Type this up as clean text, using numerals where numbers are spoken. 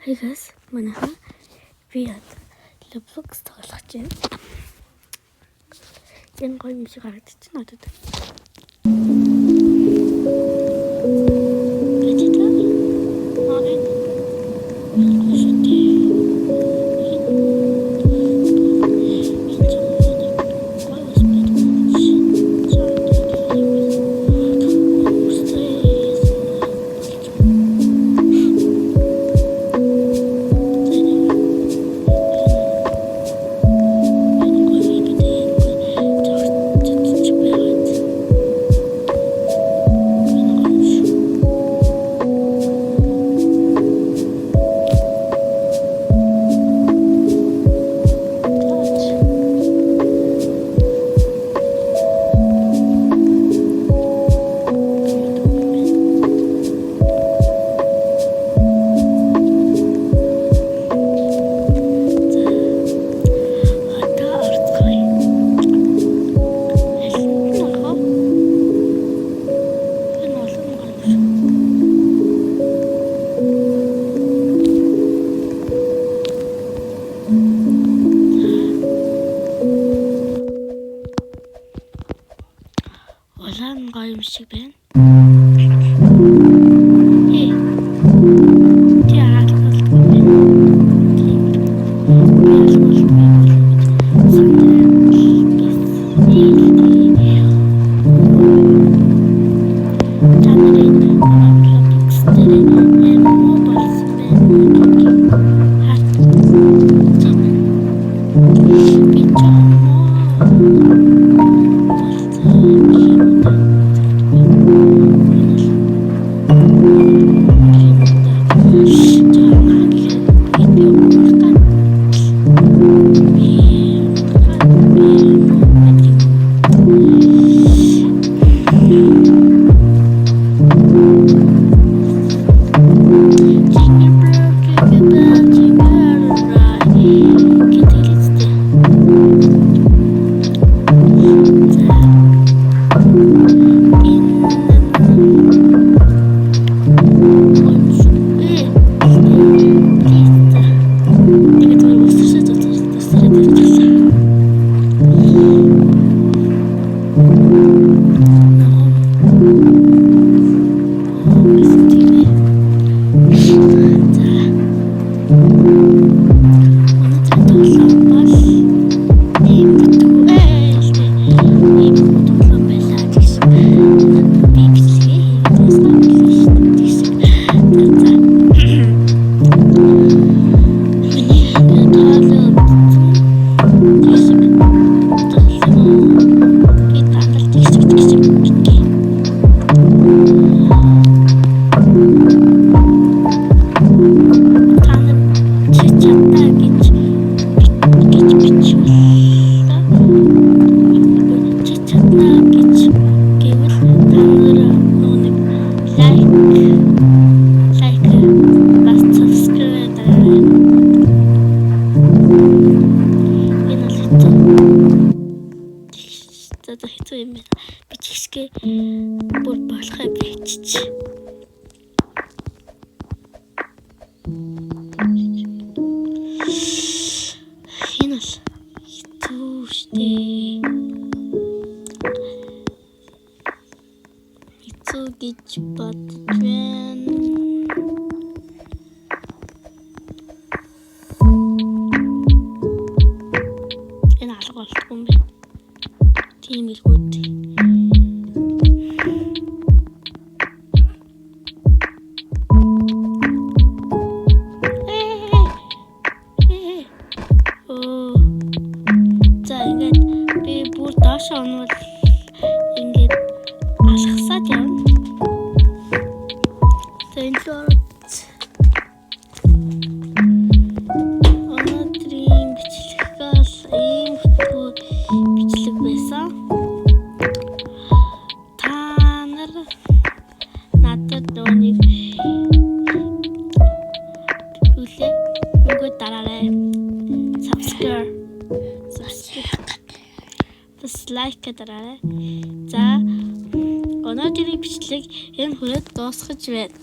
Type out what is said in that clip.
Hey guys, манайхан Viad Roblox тоглох гэж байна. Энэ гоё юм шиг харагдчих надад. Улаан гоё юм шиг байна. Хэцүү юм байна. Би чигсгээ бүр болохоо бичиж. Энэ л хэцүү штэ. Хэцүү гэж бодож байна. Энэ алга болтгүй юм байна. Тийм илгүүд. За ингээд би бүр доош онвол ингээд алхасаад явна. За энэ л өнөөдрийн бичлэгээс ийм хөтгөө бичлэг байсан. Та нар надад нэг үлээ нөгөө дараарай. Subscribe. Like дараарай. За өнөөдрийн бичлэг энэ хүрээд дуусгаж байна.